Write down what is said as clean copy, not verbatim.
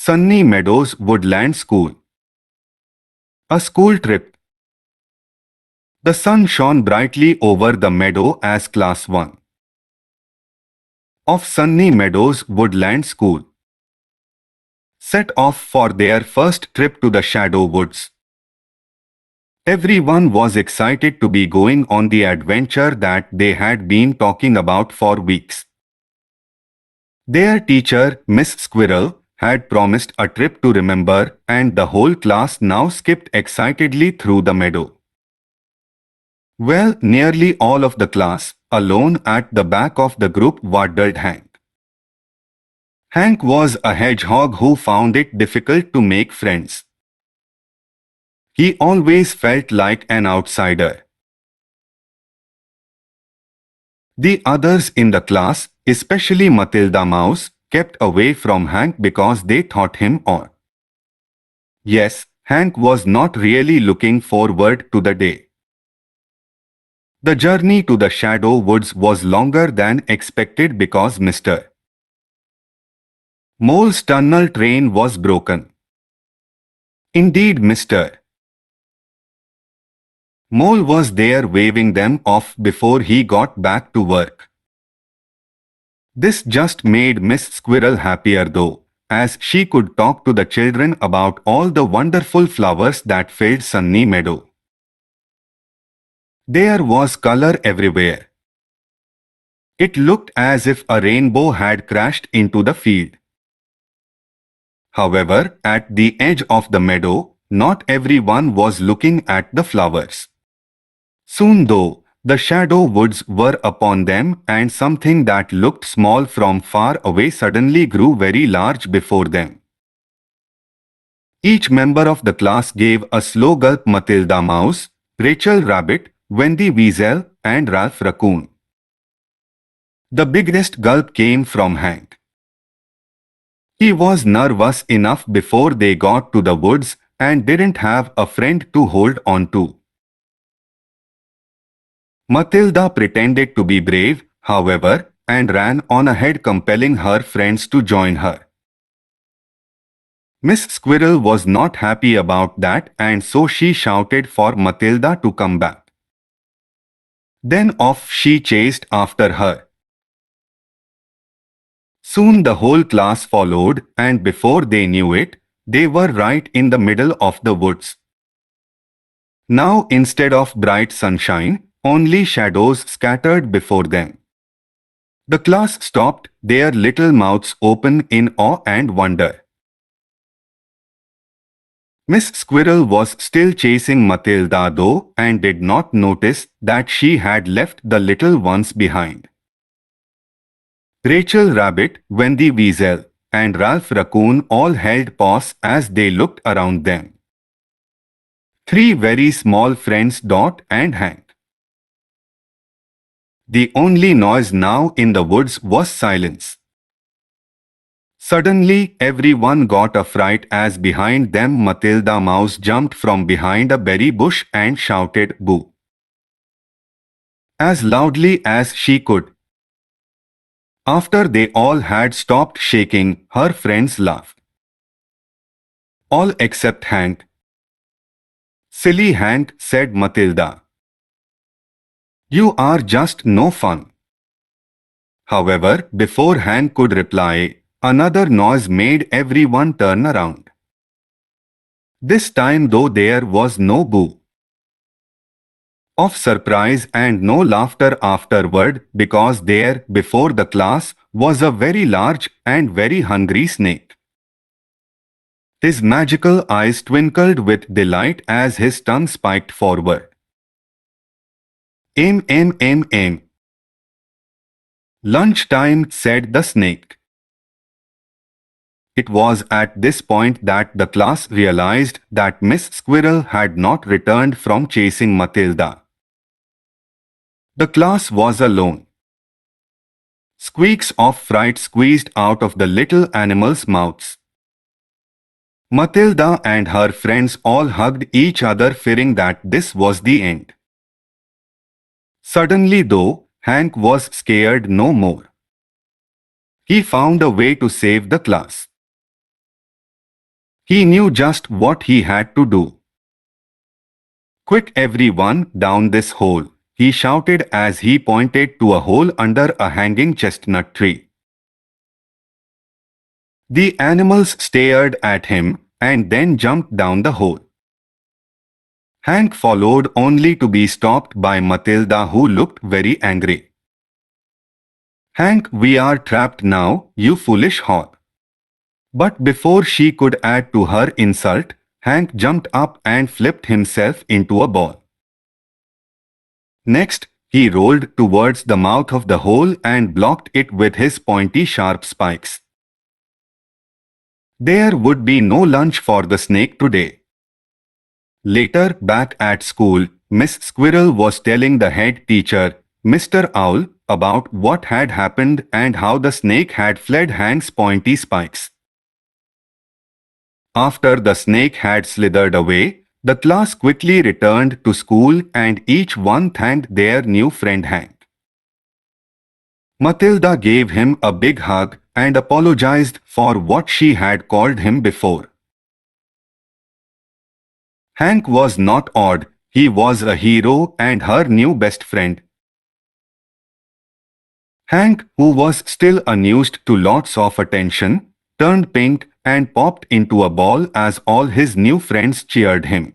Sunny Meadows Woodland School. A school trip. The sun shone brightly over the meadow as Class 1 of Sunny Meadows Woodland School set off for their first trip to the Shadow Woods. Everyone was excited to be going on the adventure that they had been talking about for weeks. Their teacher, Miss Squirrel, had promised a trip to remember, and the whole class now skipped excitedly through the meadow. Well, nearly all of the class, alone at the back of the group, waddled Hank. Hank was a hedgehog who found it difficult to make friends. He always felt like an outsider. The others in the class, especially Matilda Mouse, kept away from Hank because they thought him odd. Yes, Hank was not really looking forward to the day. The journey to the Shadow Woods was longer than expected because Mr. Mole's tunnel train was broken. Indeed, Mr. Mole was there waving them off before he got back to work. This just made Miss Squirrel happier though, as she could talk to the children about all the wonderful flowers that filled Sunny Meadow. There was color everywhere. It looked as if a rainbow had crashed into the field. However, at the edge of the meadow, not everyone was looking at the flowers. Soon though, the shadow woods were upon them, and something that looked small from far away suddenly grew very large before them. Each member of the class gave a slow gulp: Matilda Mouse, Rachel Rabbit, Wendy Weasel, and Ralph Raccoon. The biggest gulp came from Hank. He was nervous enough before they got to the woods and didn't have a friend to hold on to. Matilda pretended to be brave, however, and ran on ahead, compelling her friends to join her. Miss Squirrel was not happy about that, and so she shouted for Matilda to come back. Then off she chased after her. Soon the whole class followed, and before they knew it, they were right in the middle of the woods. Now, instead of bright sunshine, only shadows scattered before them. The class stopped, their little mouths open in awe and wonder. Miss Squirrel was still chasing Matilda though, and did not notice that she had left the little ones behind. Rachel Rabbit, Wendy Weasel, and Ralph Raccoon all held pause as they looked around them. Three very small friends, Dot and Hank. The only noise now in the woods was silence. Suddenly, everyone got a fright as behind them Matilda Mouse jumped from behind a berry bush and shouted, "Boo!" as loudly as she could. After they all had stopped shaking, her friends laughed. All except Hank. "Silly Hank," said Matilda. "You are just no fun." However, before Hank could reply, another noise made everyone turn around. This time though there was no boo of surprise and no laughter afterward, because there, before the class, was a very large and very hungry snake. His magical eyes twinkled with delight as his tongue spiked forward. "Aim, aim, aim, aim." "Lunchtime," said the snake. It was at this point that the class realized that Miss Squirrel had not returned from chasing Matilda. The class was alone. Squeaks of fright squeezed out of the little animals' mouths. Matilda and her friends all hugged each other, fearing that this was the end. Suddenly though, Hank was scared no more. He found a way to save the class. He knew just what he had to do. Quick everyone, down this hole, he shouted as he pointed to a hole under a hanging chestnut tree. The animals stared at him and then jumped down the hole. Hank followed only to be stopped by Matilda, who looked very angry. "Hank, we are trapped now, you foolish hog." But before she could add to her insult, Hank jumped up and flipped himself into a ball. Next, he rolled towards the mouth of the hole and blocked it with his pointy sharp spikes. There would be no lunch for the snake today. Later, back at school, Miss Squirrel was telling the head teacher, Mr. Owl, about what had happened and how the snake had fled Hank's pointy spikes. After the snake had slithered away, the class quickly returned to school and each one thanked their new friend Hank. Matilda gave him a big hug and apologized for what she had called him before. Hank was not odd, he was a hero and her new best friend. Hank, who was still unused to lots of attention, turned pink and popped into a ball as all his new friends cheered him.